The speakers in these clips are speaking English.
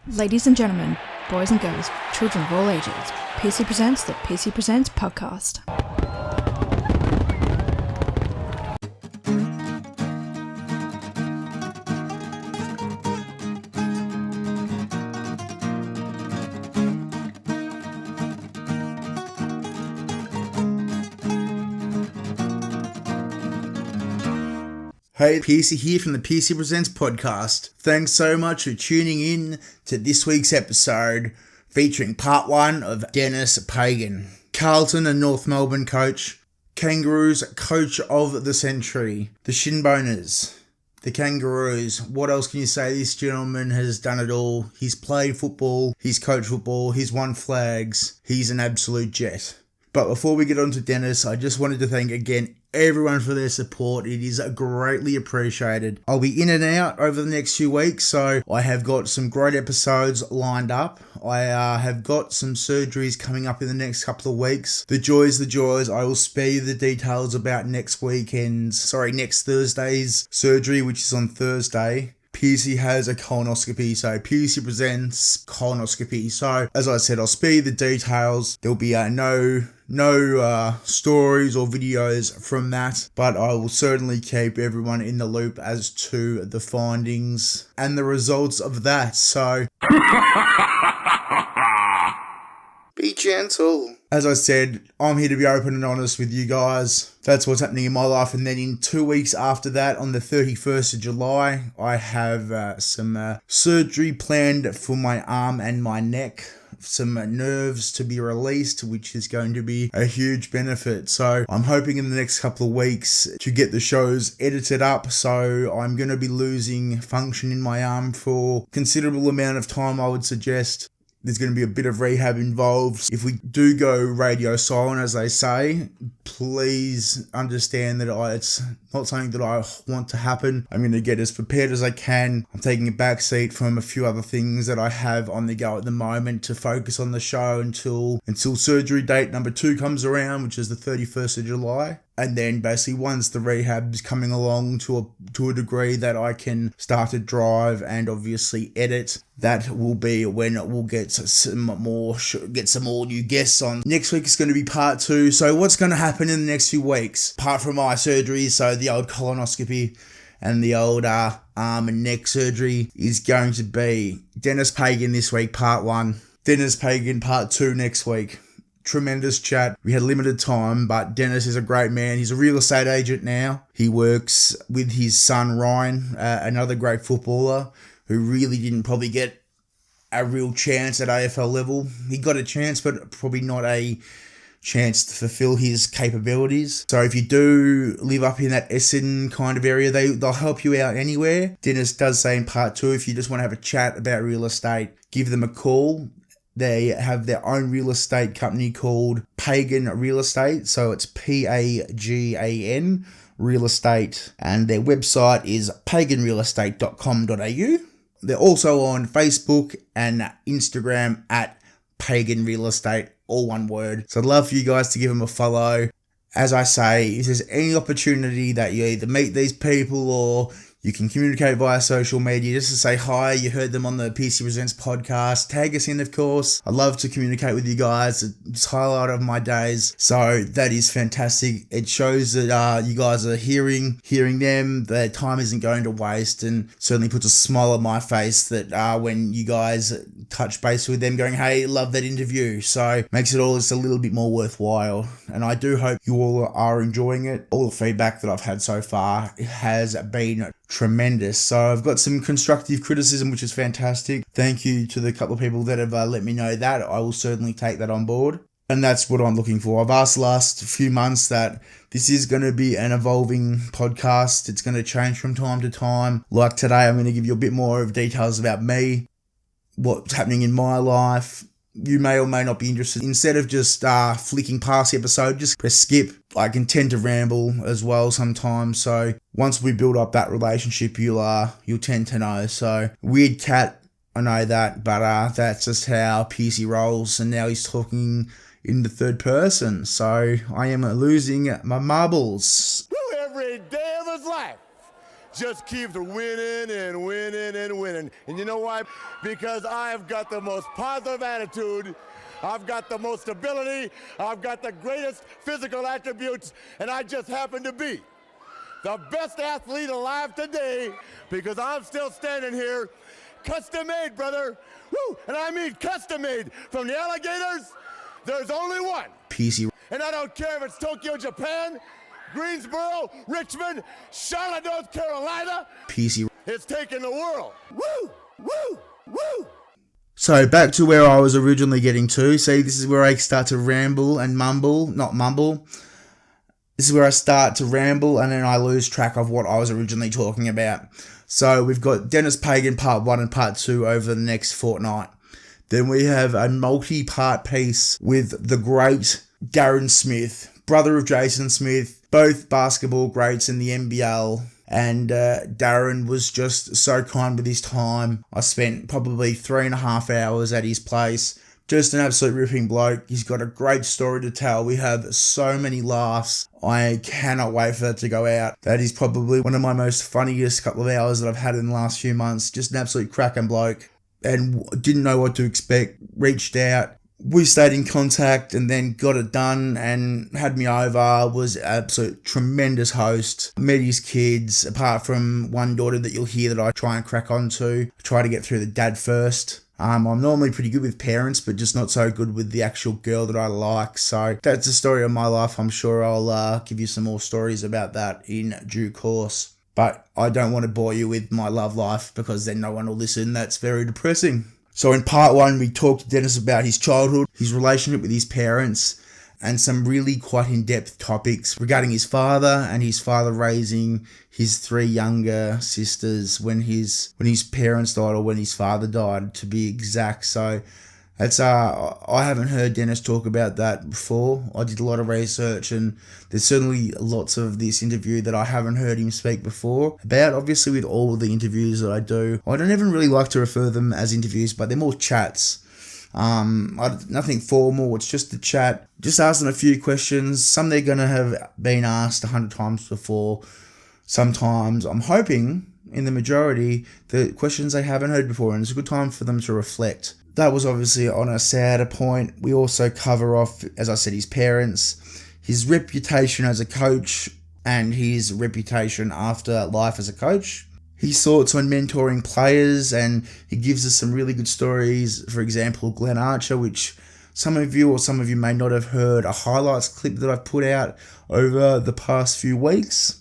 Ladies and gentlemen, boys and girls, children of all ages, Pearcey Presents the Pearcey Presents podcast. Hey, Pearcey here from the Pearcey Presents podcast. Thanks so much for tuning in to this week's episode featuring part 1 of Denis Pagan, Carlton and North Melbourne coach, Kangaroos coach of the century, the Shinboners, the Kangaroos. What else can you say? This gentleman has done it all. He's played football, he's coached football, he's won flags, he's an absolute jet. But before we get on to Denis, I just wanted to thank again everyone for their support. It is greatly appreciated. I'll be in and out over the next few weeks, so I have got some great episodes lined up. I have got some surgeries coming up in the next couple of weeks. The joys. I will spare you the details about next Thursday's surgery, which is on Thursday. Pearcey has a colonoscopy, so Pearcey presents colonoscopy. So, as I said, I'll spare you the details. There'll be no stories or videos from that, but I will certainly keep everyone in the loop as to the findings and the results of that. So, be gentle. As I said, I'm here to be open and honest with you guys. That's what's happening in my life. And then in 2 weeks after that, on the 31st of July, I have some surgery planned for my arm and my neck. Some nerves to be released, which is going to be a huge benefit. So I'm hoping in the next couple of weeks to get the shows edited up. So I'm going to be losing function in my arm for a considerable amount of time, I would suggest. There's going to be a bit of rehab involved. If we do go radio silent, as they say, please understand that it's not something that I want to happen. I'm going to get as prepared as I can. I'm taking a back seat from a few other things that I have on the go at the moment to focus on the show until surgery date number 2 comes around, which is the 31st of July. And then basically once the rehab's coming along to a degree that I can start to drive and obviously edit, that will be when we'll get some more new guests on. Next week is going to be part 2. So what's going to happen in the next few weeks? Apart from my surgery, so the old colonoscopy and the old arm and neck surgery, is going to be Denis Pagan this week, part 1. Denis Pagan, part 2 next week. Tremendous chat. We had limited time, but Denis is a great man. He's a real estate agent now. He works with his son Ryan, another great footballer who really didn't probably get a real chance at AFL level. He got a chance, but probably not a chance to fulfill his capabilities. So if you do live up in that Essen kind of area, they'll help you out anywhere. Denis does say in part 2, if you just want to have a chat about real estate, give them a call. They have their own real estate company called Pagan Real Estate. So it's Pagan Real Estate. And their website is paganrealestate.com.au. They're also on Facebook and Instagram at Pagan Real Estate, all one word. So I'd love for you guys to give them a follow. As I say, if there's any opportunity that you either meet these people or you can communicate via social media just to say hi, you heard them on the Pearcey Presents podcast. Tag us in, of course. I love to communicate with you guys. It's highlight of my days. So that is fantastic. It shows that you guys are hearing them. Their time isn't going to waste, and certainly puts a smile on my face that when you guys touch base with them going, hey, love that interview. So makes it all just a little bit more worthwhile. And I do hope you all are enjoying it. All the feedback that I've had so far has been tremendous. So I've got some constructive criticism, which is fantastic. Thank you to the couple of people that have let me know that. I will certainly take that on board. And that's what I'm looking for. I've asked the last few months that this is going to be an evolving podcast. It's going to change from time to time. Like today, I'm going to give you a bit more of details about me, what's happening in my life. You may or may not be interested. Instead of just flicking past the episode, just press skip. I can tend to ramble as well sometimes. So once we build up that relationship, you'll tend to know. So weird cat, I know that, but that's just how Pearcey rolls. And now he's talking in the third person. So I am losing my marbles. Every day of his life, just keeps winning and winning and winning. And you know why? Because I've got the most positive attitude, I've got the most ability, I've got the greatest physical attributes, and I just happen to be the best athlete alive today because I'm still standing here, custom made, brother. Woo! And I mean custom made. From the alligators, there's only one. Pearcey. And I don't care if it's Tokyo, Japan, Greensboro, Richmond, Charlotte, North Carolina. Pearcey. It's taking the world. Woo! Woo! Woo! So back to where I was originally getting to. See, this is where I start to ramble and mumble, not mumble. This is where I start to ramble and then I lose track of what I was originally talking about. So we've got Denis Pagan part 1 and part 2 over the next fortnight. Then we have a multi-part piece with the great Darren Smith, brother of Jason Smith, both basketball greats in the NBL. And Darren was just so kind with his time. I spent probably 3.5 hours at his place. Just an absolute ripping bloke. He's got a great story to tell. We have so many laughs. I cannot wait for that to go out. That is probably one of my most funniest couple of hours that I've had in the last few months. Just an absolute cracking bloke. And didn't know what to expect. Reached out. We stayed in contact and then got it done and had me over. Was an absolute tremendous host. Met his kids, apart from one daughter that you'll hear that I try and crack onto. Try to get through the dad first. I'm normally pretty good with parents, but just not so good with the actual girl that I like. So that's the story of my life. I'm sure I'll give you some more stories about that in due course. But I don't want to bore you with my love life because then no one will listen. That's very depressing. So in part 1, we talked to Denis about his childhood, his relationship with his parents, and some really quite in-depth topics regarding his father and his father raising his 3 younger sisters when his parents died, or when his father died, to be exact. So that's I haven't heard Denis talk about that before. I did a lot of research, and there's certainly lots of this interview that I haven't heard him speak before about. Obviously, with all of the interviews that I do, I don't even really like to refer them as interviews, but they're more chats. Nothing formal, it's just a chat. Just asking a few questions. Some they're going to have been asked 100 times before. Sometimes, I'm hoping, in the majority, the questions they haven't heard before, and it's a good time for them to reflect. That was obviously on a sadder point. We also cover off, as I said, his parents, his reputation as a coach, and his reputation after life as a coach. His thoughts on mentoring players, and he gives us some really good stories. For example, Glenn Archer, which some of you may not have heard, a highlights clip that I've put out over the past few weeks.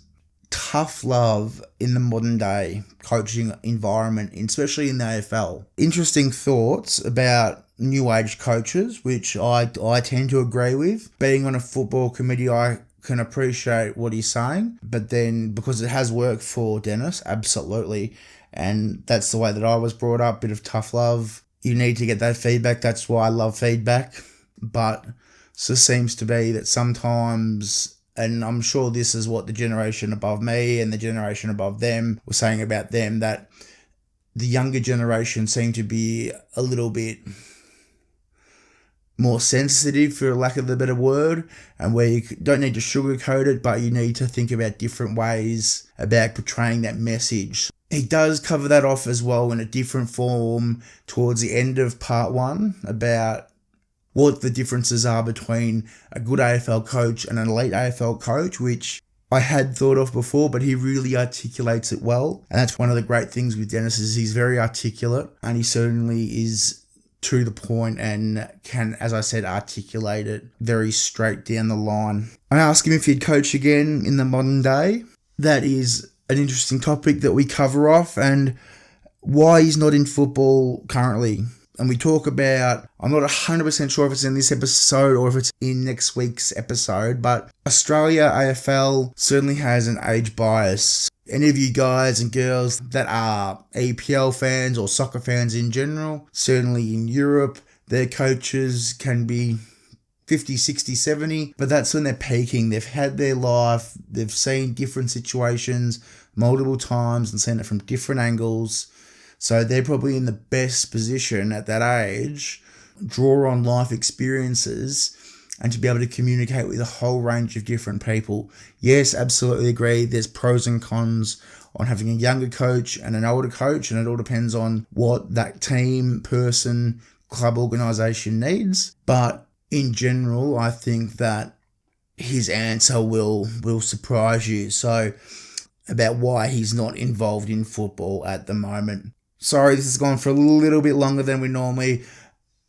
Tough love in the modern day coaching environment, especially in the AFL. Interesting thoughts about new age coaches, which I tend to agree with. Being on a football committee, I can appreciate what he's saying, but then because it has worked for Denis, absolutely, and that's the way that I was brought up, bit of tough love. You need to get that feedback. That's why I love feedback. But it just seems to be that sometimes, and I'm sure this is what the generation above me and the generation above them were saying about them, that the younger generation seem to be a little bit more sensitive, for lack of a better word, and where you don't need to sugarcoat it, but you need to think about different ways about portraying that message. He does cover that off as well in a different form towards the end of part 1 about what the differences are between a good AFL coach and an elite AFL coach, which I had thought of before, but he really articulates it well. And that's one of the great things with Denis, is he's very articulate, and he certainly is to the point and can, as I said, articulate it very straight down the line. I asked him if he'd coach again in the modern day. That is an interesting topic that we cover off, and why he's not in football currently. And we talk about, I'm not 100% sure if it's in this episode or if it's in next week's episode, but Australia AFL certainly has an age bias. Any of you guys and girls that are APL fans or soccer fans in general, certainly in Europe, their coaches can be 50, 60, 70, but that's when they're peaking. They've had their life, they've seen different situations multiple times and seen it from different angles. So they're probably in the best position at that age, draw on life experiences, and to be able to communicate with a whole range of different people. Yes, absolutely agree. There's pros and cons on having a younger coach and an older coach, and it all depends on what that team, person, club organisation needs. But in general, I think that his answer will surprise you. So about why he's not involved in football at the moment. Sorry, this has gone for a little bit longer than we normally.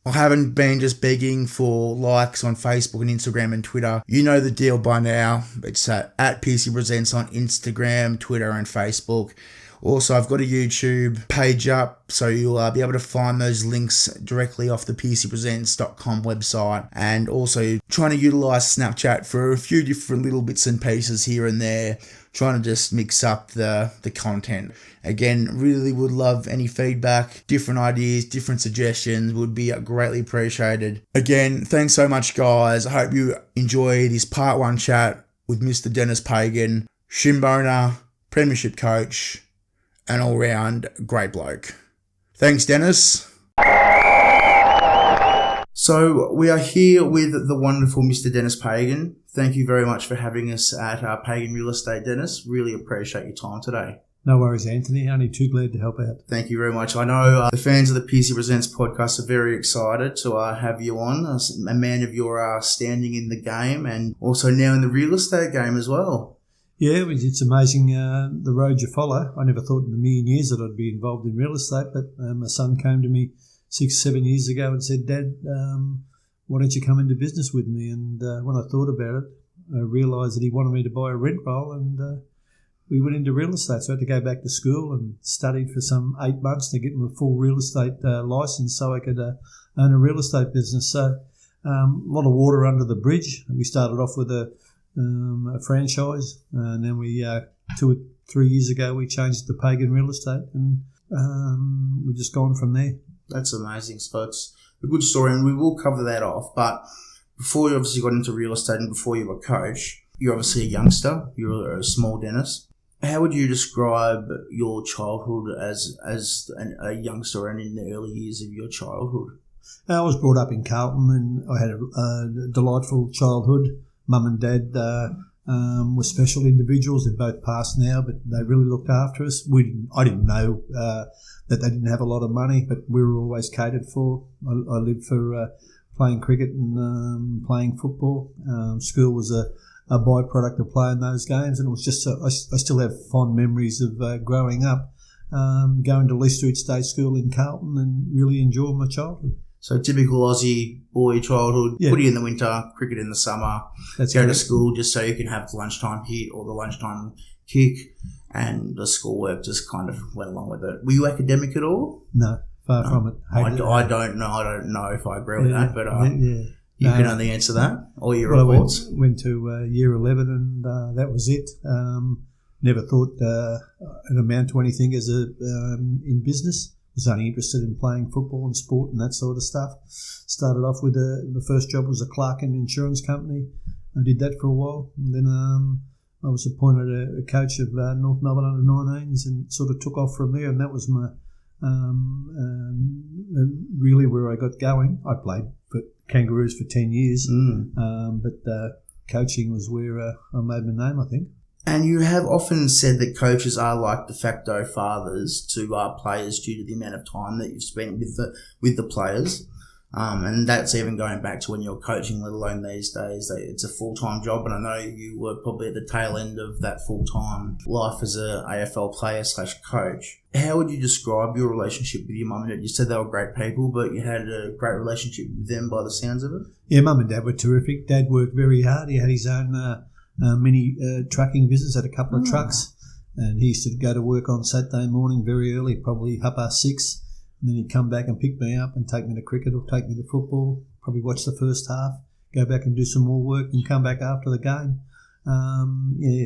I haven't been just begging for likes on Facebook and Instagram and Twitter. You know the deal by now. It's at Pearcey Presents on Instagram, Twitter and Facebook. Also, I've got a YouTube page up, so you'll be able to find those links directly off the pearceypresents.com website. And also trying to utilize Snapchat for a few different little bits and pieces here and there, trying to just mix up the content. Again, really would love any feedback, different ideas, different suggestions would be greatly appreciated. Again, thanks so much, guys. I hope you enjoy this part 1 chat with Mr. Denis Pagan, Shinboner, Premiership Coach, an all-round great bloke. Thanks, Denis. So we are here with the wonderful Mr. Denis Pagan. Thank you very much for having us at Pagan Real Estate, Denis. Really appreciate your time today. No worries, Anthony. Only too glad to help out. Thank you very much. I know the fans of the Pearcey Presents podcast are very excited to have you on, a man of your standing in the game and also now in the real estate game as well. Yeah, it's amazing the road you follow. I never thought in a million years that I'd be involved in real estate, but my son came to me 6-7 years ago and said, Dad, why don't you come into business with me? And when I thought about it, I realised that he wanted me to buy a rent roll, and we went into real estate. So I had to go back to school and studied for some 8 months to get my full real estate licence so I could own a real estate business. So a lot of water under the bridge. We started off with a franchise, and then we 2 or 3 years ago we changed to Pagan Real Estate, and we've just gone from there. That's amazing. So it's a good story, and we will cover that off. But before you obviously got into real estate and before you were a coach, you're obviously a youngster. You're a small Denis. How would you describe your childhood as a youngster and in the early years of your childhood? I was brought up in Carlton, and I had a delightful childhood. Mum and Dad were special individuals. They're both passed now, but they really looked after us. I didn't know that they didn't have a lot of money, but we were always catered for. I lived for playing cricket and playing football. School was a byproduct of playing those games, and it was just I still have fond memories of growing up, going to Lee Street State School in Carlton and really enjoying my childhood. So typical Aussie boy childhood, yeah. Footy in the winter, cricket in the summer, go to school just so you can have the lunchtime hit or the lunchtime kick, and the schoolwork just kind of went along with it. Were you academic at all? No, far from it. I don't know if I agree with that, but you can only answer that. All your reports. I went to year 11 and that was it. Never thought it amount to anything as in business. Was only interested in playing football and sport and that sort of stuff. Started off with the first job was a clerk in an insurance company. I did that for a while, and then I was appointed a coach of North Melbourne under-19s and sort of took off from there. And that was my really where I got going. I played for Kangaroos for 10 years, but coaching was where I made my name, I think. And you have often said that coaches are like de facto fathers to players due to the amount of time that you've spent with the players. And that's even going back to when you're coaching, let alone these days. It's a full-time job, and I know you were probably at the tail end of that full-time life as a AFL player / coach. How would you describe your relationship with your mum and dad? You said they were great people, but you had a great relationship with them by the sounds of it. Yeah, mum and dad were terrific. Dad worked very hard. He had his own mini trucking business, had a couple of trucks, and he used to go to work on Saturday morning very early, probably 6:30, and then he'd come back and pick me up and take me to cricket or take me to football, probably watch the first half, go back and do some more work and come back after the game.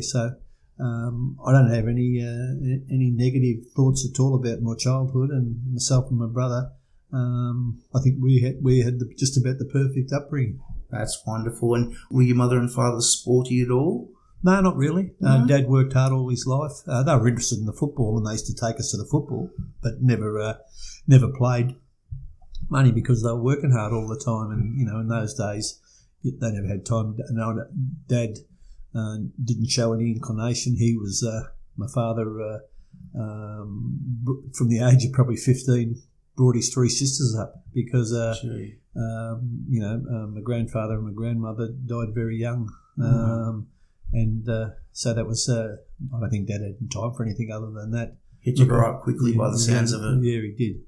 So I don't have any negative thoughts at all about my childhood, and myself and my brother. I think we had just about the perfect upbringing. That's wonderful. And were your mother and father sporty at all? No, not really. Dad worked hard all his life. They were interested in the football, and they used to take us to the football, but never played. Only because they were working hard all the time, and in those days they never had time. No, Dad didn't show any inclination. He was My father, from the age of probably 15, brought his 3 sisters up because, my grandfather and my grandmother died very young. So that was, I don't think Dad had time for anything other than that. He had to grow up quickly by the sounds of it. Yeah,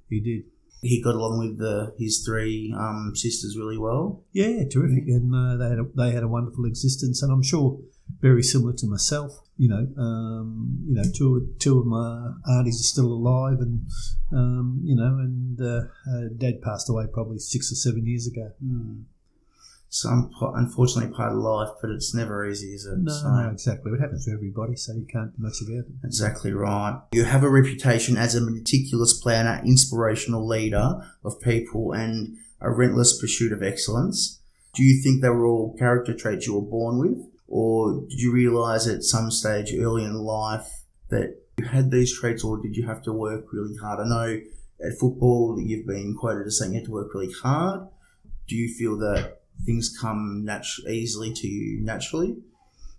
he did. He got along with his 3 sisters really well. Yeah, terrific, and they had a wonderful existence, and I'm sure very similar to myself. Two of my aunties are still alive, and Dad passed away probably 6 or 7 years ago. So unfortunately part of life, but it's never easy, is it? No, exactly. It happens to everybody, so you can't do much about it. Exactly right. You have a reputation as a meticulous planner, inspirational leader of people, and a relentless pursuit of excellence. Do you think they were all character traits you were born with? Or did you realise at some stage early in life that you had these traits, or did you have to work really hard? I know at football you've been quoted as saying you had to work really hard. Do you feel that things come easily to you naturally,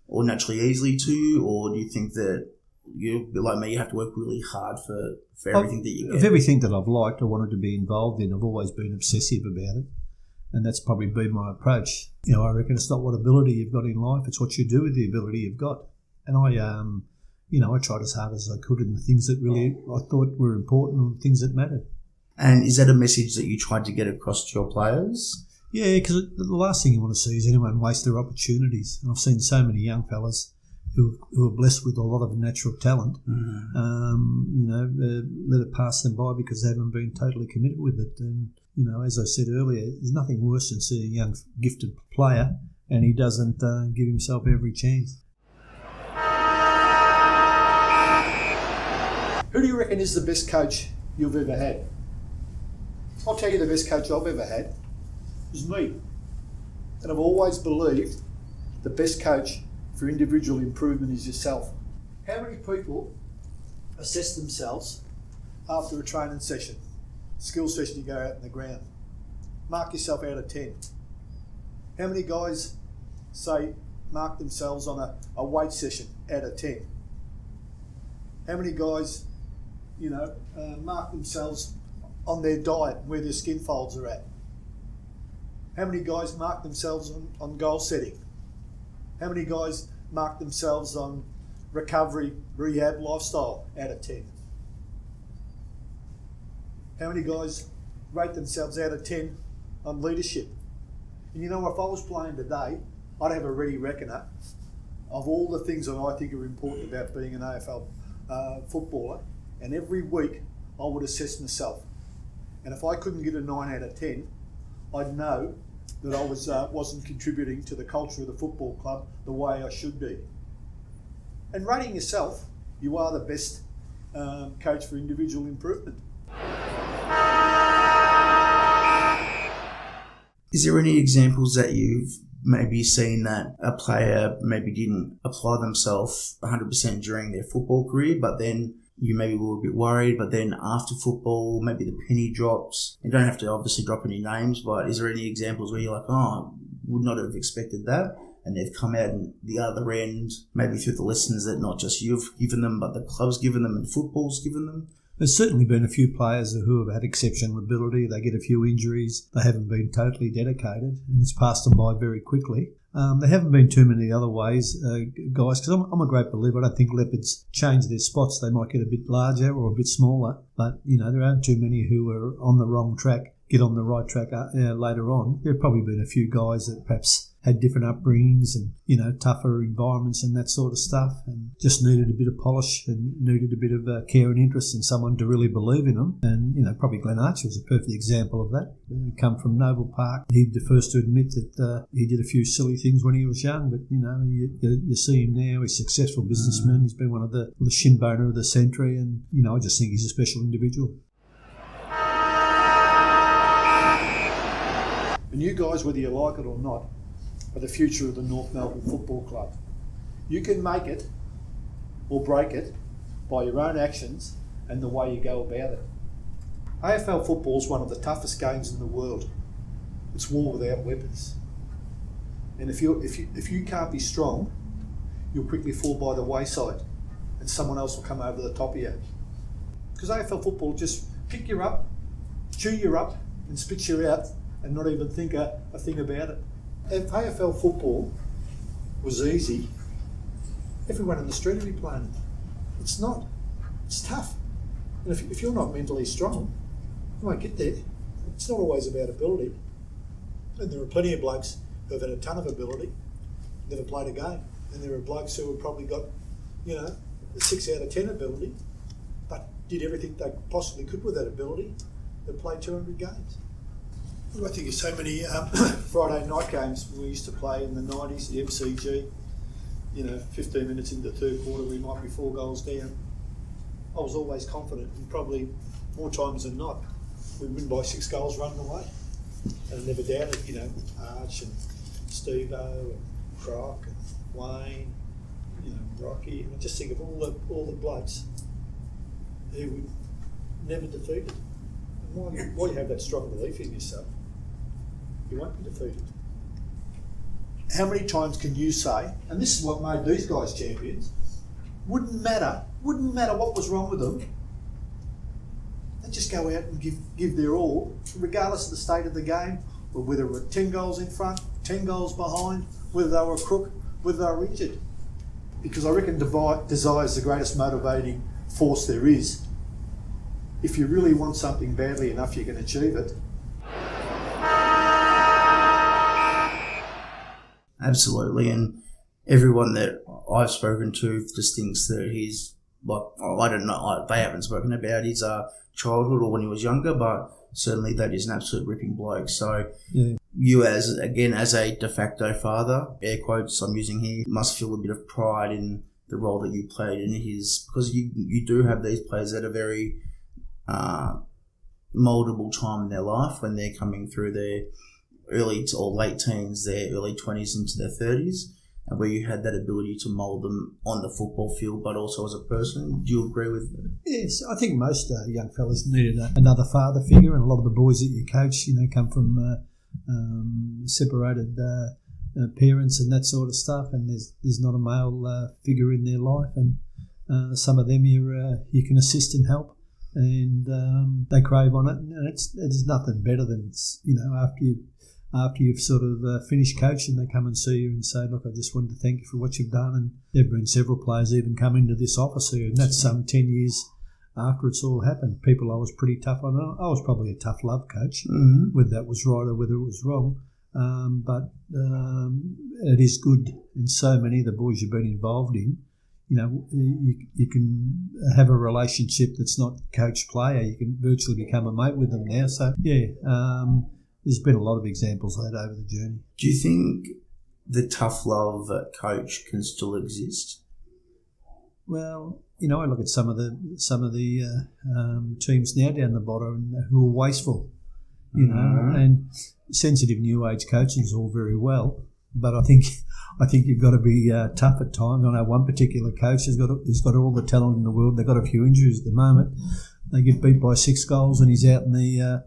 or naturally easily to you, or do you think that you, like me, you have to work really hard for everything that you get? Of everything that I've liked or wanted to be involved in, I've always been obsessive about it, and that's probably been my approach. I reckon it's not what ability you've got in life, it's what you do with the ability you've got. And I tried as hard as I could in the things that really I thought were important, or the things that mattered. And is that a message that you tried to get across to your players? Yeah, because the last thing you want to see is anyone waste their opportunities. And I've seen so many young fellas who are blessed with a lot of natural talent, let it pass them by because they haven't been totally committed with it. And, as I said earlier, there's nothing worse than seeing a young gifted player and he doesn't give himself every chance. Who do you reckon is the best coach you've ever had? I'll tell you the best coach I've ever had was me. And I've always believed the best coach for individual improvement is yourself. How many people assess themselves after a training session, skill session, you go out in the ground? Mark yourself out of 10. How many guys say mark themselves on a weight session out of 10? How many guys, mark themselves on their diet, where their skin folds are at? How many guys mark themselves on goal setting? How many guys mark themselves on recovery, rehab, lifestyle out of 10? How many guys rate themselves out of 10 on leadership? And if I was playing today, I'd have a ready reckoner of all the things that I think are important about being an AFL footballer, and every week I would assess myself. And if I couldn't get a 9 out of 10, I'd know that I wasn't contributing to the culture of the football club the way I should be. And rating yourself, you are the best coach for individual improvement. Is there any examples that you've maybe seen that a player maybe didn't apply themselves 100% during their football career, but then you maybe were a bit worried, but then after football, maybe the penny drops? You don't have to obviously drop any names, but is there any examples where you're like, would not have expected that, and they've come out in the other end, maybe through the lessons that not just you've given them, but the club's given them and football's given them? There's certainly been a few players who have had exceptional ability. They get a few injuries. They haven't been totally dedicated, and it's passed them by very quickly. There haven't been too many other ways, guys, because I'm a great believer. I don't think leopards change their spots. They might get a bit larger or a bit smaller, but, there aren't too many who are on the wrong track, get on the right track later on. There have probably been a few guys that perhaps had different upbringings and, tougher environments and that sort of stuff, and just needed a bit of polish and needed a bit of care and interest in someone to really believe in them. And, probably Glenn Archer was a perfect example of that. He come from Noble Park. He'd the first to admit that he did a few silly things when he was young, but, you see him now. He's a successful businessman. He's been one of the shin boner of the century, and, I just think he's a special individual. And you guys, whether you like it or not, are the future of the North Melbourne Football Club. You can make it or break it by your own actions and the way you go about it. AFL football is one of the toughest games in the world. It's war without weapons. And if you can't be strong, you'll quickly fall by the wayside. and someone else will come over the top of you. Because AFL football just pick you up, chew you up, and spit you out, and not even think a thing about it. If AFL football was easy, everyone in the street would be playing it. It's not. It's tough. And if you're not mentally strong, you won't get there. It's not always about ability. And there are plenty of blokes who have had a ton of ability, never played a game. And there are blokes who have probably got, a 6 out of 10 ability, but did everything they possibly could with that ability. They played 200 games. I think of so many Friday night games we used to play in the 90s, the MCG. 15 minutes into the third quarter, we might be 4 goals down. I was always confident, and probably more times than not, we'd win by 6 goals running away. And I never doubted, Arch and Steve-O and Croc and Wayne, Rocky. And I just think of all the blokes who were never defeated. And why you have that strong belief in yourself, you won't be defeated. How many times can you say, and this is what made these guys champions, wouldn't matter what was wrong with them, they just go out and give their all, regardless of the state of the game, or whether they were 10 goals in front, 10 goals behind, whether they were a crook, whether they were injured. Because I reckon desire is the greatest motivating force there is. If you really want something badly enough, you can achieve it. Absolutely, and everyone that I've spoken to just thinks that he's I don't know, they haven't spoken about his childhood or when he was younger, but certainly that is an absolute ripping bloke. So you as a de facto father, air quotes I'm using here, must feel a bit of pride in the role that you played in his, because you do have these players that are very mouldable time in their life when they're coming through their early or late teens, their early 20s into their 30s, and where you had that ability to mould them on the football field, but also as a person. Do you agree with that? Yes, I think most young fellas needed another father figure, and a lot of the boys that you coach, come from separated parents and that sort of stuff, and there's not a male figure in their life, and some of them you can assist and help, and they crave on it, and it's nothing better than after you've sort of finished coaching, they come and see you and say, look, I just wanted to thank you for what you've done. And there have been several players even come into this office here, and that's some 10 years after it's all happened. People I was pretty tough on. I was probably a tough love coach, whether that was right or whether it was wrong. But it is good in so many of the boys you've been involved in. You can have a relationship that's not coach-player. You can virtually become a mate with them now. So, there's been a lot of examples of that over the journey. Do you think the tough love coach can still exist? Well, I look at some of the teams now down the bottom who are wasteful, and sensitive new age coaching is all very well, but I think you've got to be tough at times. I know one particular coach has got all the talent in the world. They've got a few injuries at the moment. They get beat by 6 goals, and he's out in the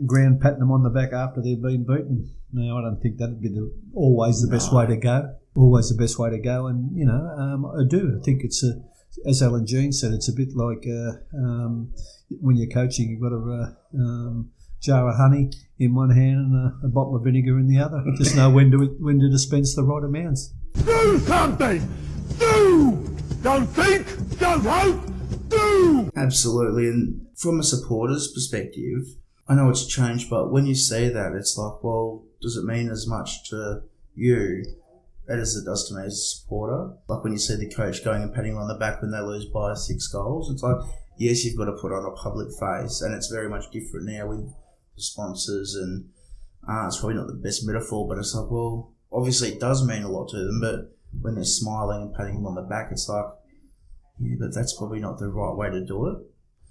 ground patting them on the back after they've been beaten. Now, I don't think that'd be always the best way to go. Always the best way to go, and I do. I think it's as Alan Jean said, it's a bit like when you're coaching, you've got a jar of honey in one hand and a bottle of vinegar in the other. Just know when to dispense the right amounts. Do something! Do! Don't think! Don't hope! Do! Absolutely, and from a supporter's perspective, I know it's changed, but when you say that, it's like, well, does it mean as much to you as it does to me as a supporter? Like when you see the coach going and patting them on the back when they lose by 6 goals, it's like, yes, you've got to put on a public face, and it's very much different now with sponsors, and it's probably not the best metaphor, but it's like, well, obviously it does mean a lot to them, but when they're smiling and patting them on the back, it's like, yeah, but that's probably not the right way to do it.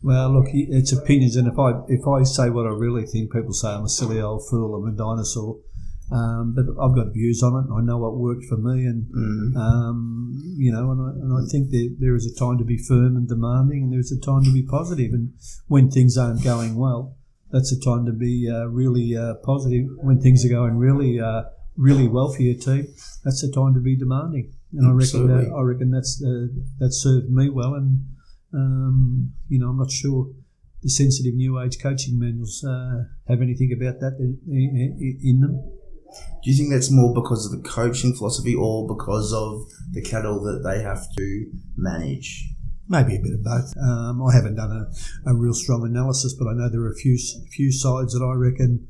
Well, look, it's opinions, and if I say what I really think, people say I'm a silly old fool, I'm a dinosaur. But I've got views on it, and I know what worked for me, and and I think there is a time to be firm and demanding, and there's a time to be positive. And when things aren't going well, that's a time to be really positive. When things are going really really well for your team, that's the time to be demanding. And I reckon that served me well. And I'm not sure the sensitive new age coaching manuals have anything about that in them. Do you think that's more because of the coaching philosophy or because of the cattle that they have to manage? Maybe a bit of both. I haven't done a real strong analysis, but I know there are a few sides that I reckon,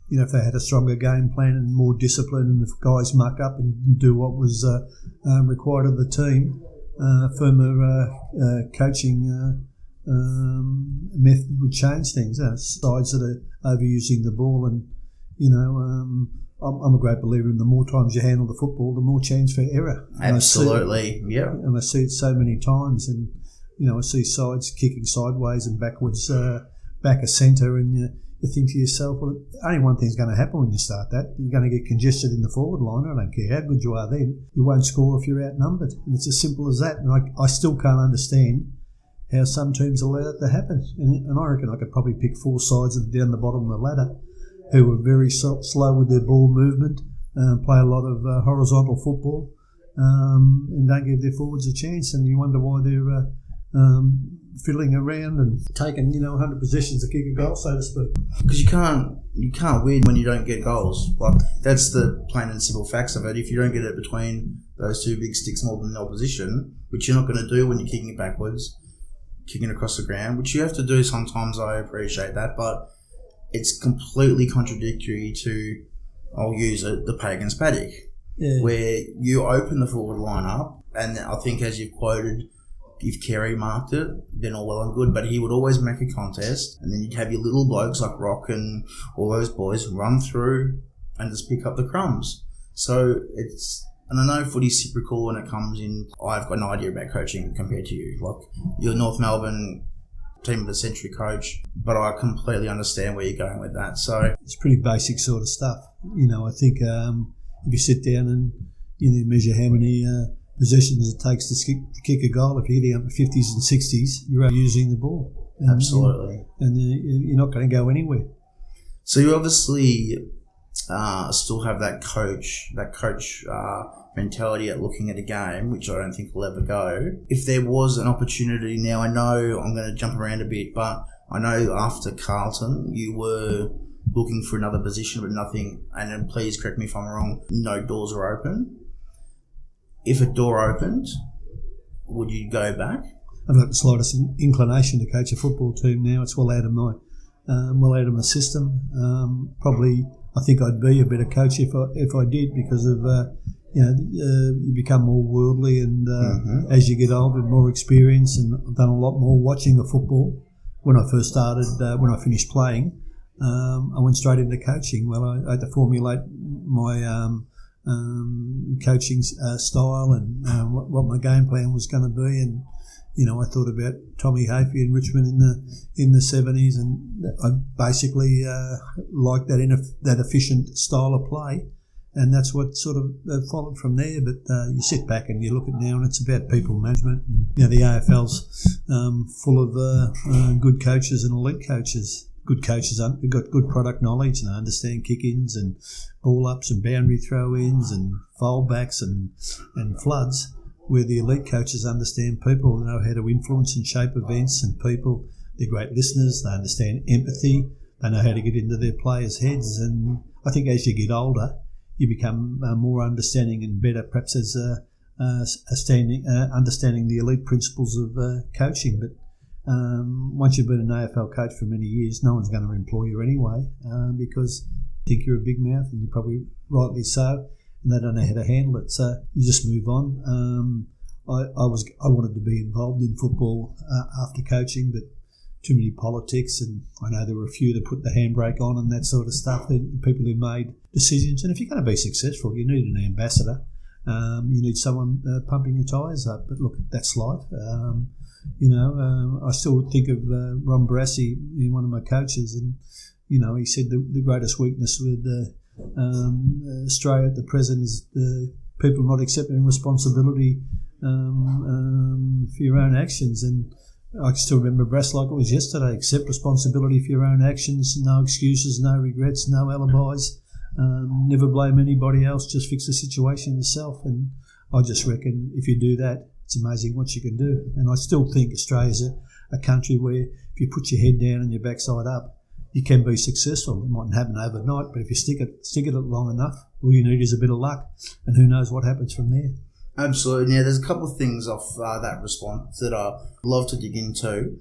if they had a stronger game plan and more discipline, and if guys muck up and do what was required of the team, firmer coaching method would change things. Sides that are overusing the ball, and I'm a great believer in the more times you handle the football, the more chance for error. Absolutely, yeah. And I see it so many times, and I see sides kicking sideways and backwards, back a centre, and you think to yourself, well, only one thing's going to happen when you start that. You're going to get congested in the forward line. I don't care how good you are then. You won't score if you're outnumbered. And it's as simple as that. And I still can't understand how some teams allow that to happen. And I reckon I could probably pick 4 sides down the bottom of the ladder who are very slow with their ball movement, play a lot of horizontal football, and don't give their forwards a chance. And you wonder why they're fiddling around and taking 100 possessions to kick a goal, so to speak. Because you can't win when you don't get goals. Like, that's the plain and simple facts of it. If you don't get it between those 2 big sticks more than the opposition, which you're not going to do when you're kicking it backwards, kicking across the ground, which you have to do sometimes, I appreciate that, but it's completely contradictory to, I'll use it, the Pagan's paddock, where you open the forward line up, and I think, as you've quoted, if Kerry marked it, then all well and good, but he would always make a contest, and then you'd have your little blokes like Rock and all those boys run through and just pick up the crumbs. So and I know footy's cyclical when it comes in. I've got no idea about coaching compared to you. Like, you're North Melbourne team of the Century Coach, but I completely understand where you're going with that. So it's pretty basic sort of stuff. I think if you sit down and measure how many possessions it takes to kick a goal, if you're getting up to 50s and 60s, you're using the ball. Absolutely. And you're not going to go anywhere. So you obviously still have that coach mentality at looking at a game, which I don't think will ever go. If there was an opportunity now, I know I'm going to jump around a bit, but I know after Carlton, you were looking for another position, but nothing, and then please correct me if I'm wrong, no doors were open. If a door opened, would you go back? I've got the slightest inclination to coach a football team now. It's well out of my system. Probably, I think I'd be a better coach if I did, because of you become more worldly, and as you get older, more experience, and I've done a lot more watching of football. When I first started, when I finished playing, I went straight into coaching. Well, I had to formulate my coaching style and what my game plan was going to be, and I thought about Tommy Hafey in Richmond in the 70s, and I basically liked that efficient style of play, and that's what sort of followed from there. But you sit back and you look at now, and it's about people management. The AFL's full of good coaches and elite coaches. Good coaches have got good product knowledge, and they understand kick-ins and ball-ups and boundary throw-ins and fold-backs and floods, where the elite coaches understand people, they know how to influence and shape events and people. They're great listeners, they understand empathy, they know how to get into their players' heads. And I think as you get older, you become more understanding and better, perhaps as understanding the elite principles of coaching. But once you've been an AFL coach for many years, no one's going to employ you anyway, because they think you're a big mouth, and you're probably rightly so, and they don't know how to handle it. So you just move on. I wanted to be involved in football after coaching, but too many politics, and I know there were a few that put the handbrake on and that sort of stuff. People who made decisions, and if you're going to be successful, you need an ambassador. You need someone pumping your tyres up. But look, that's life. I still think of Ron Barassi, one of my coaches, and he said the greatest weakness with Australia at the present is people not accepting responsibility for your own actions. And I can still remember Brass like it was yesterday. Accept responsibility for your own actions. No excuses, no regrets, no alibis. Never blame anybody else, just fix the situation yourself. And I just reckon if you do that, it's amazing what you can do. And I still think Australia's a country where if you put your head down and your backside up, you can be successful. It mightn't happen overnight, but if you stick at it long enough, all you need is a bit of luck, and who knows what happens from there. Absolutely. Now, there's a couple of things off that response that I'd love to dig into.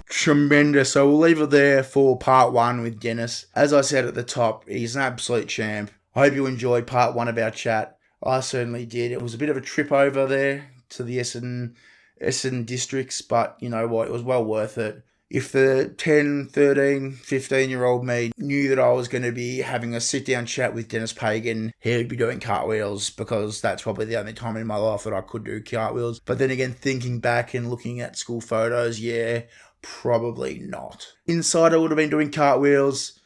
Tremendous. So we'll leave it there for part one with Denis. As I said at the top, he's an absolute champ. I hope you enjoyed part one of our chat. I certainly did. It was a bit of a trip over there to the Essendon districts, but you know what? It was well worth it. If the 10, 13, 15-year-old me knew that I was going to be having a sit-down chat with Denis Pagan, he would be doing cartwheels, because that's probably the only time in my life that I could do cartwheels. But then again, thinking back and looking at school photos, yeah, probably not. Inside, I would have been doing cartwheels.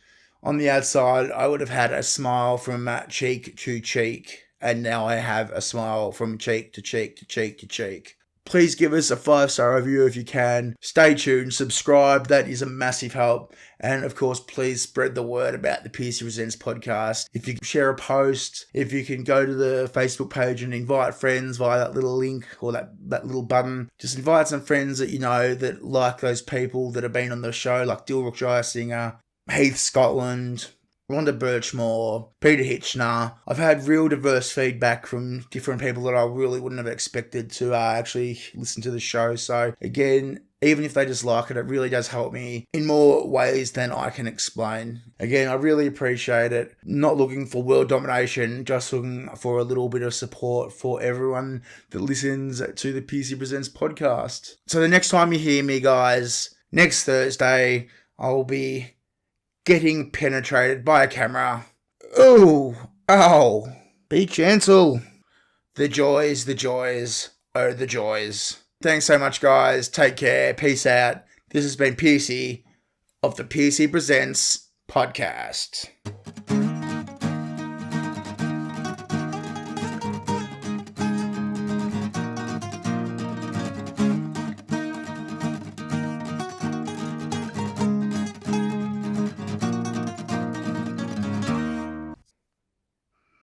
On the outside, I would have had a smile from cheek to cheek. And now I have a smile from cheek to cheek to cheek to cheek. Please give us a 5-star review if you can. Stay tuned, subscribe, that is a massive help. And of course, please spread the word about the Pearcey Presents podcast. If you can share a post, if you can go to the Facebook page and invite friends via that little link or that little button. Just invite some friends that you know that like those people that have been on the show, like Dilruk Singer, Heath Scotland, Rhonda Birchmore, Peter Hitchner. I've had real diverse feedback from different people that I really wouldn't have expected to actually listen to the show. So again, even if they just like it, it really does help me in more ways than I can explain. Again, I really appreciate it. Not looking for world domination, just looking for a little bit of support for everyone that listens to the Pearcey Presents podcast. So the next time you hear me, guys, next Thursday, I'll be getting penetrated by a camera. Ooh, ow, be gentle. The joys, oh the joys. Thanks so much, guys. Take care. Peace out. This has been Pearcey of the Pearcey Presents podcast.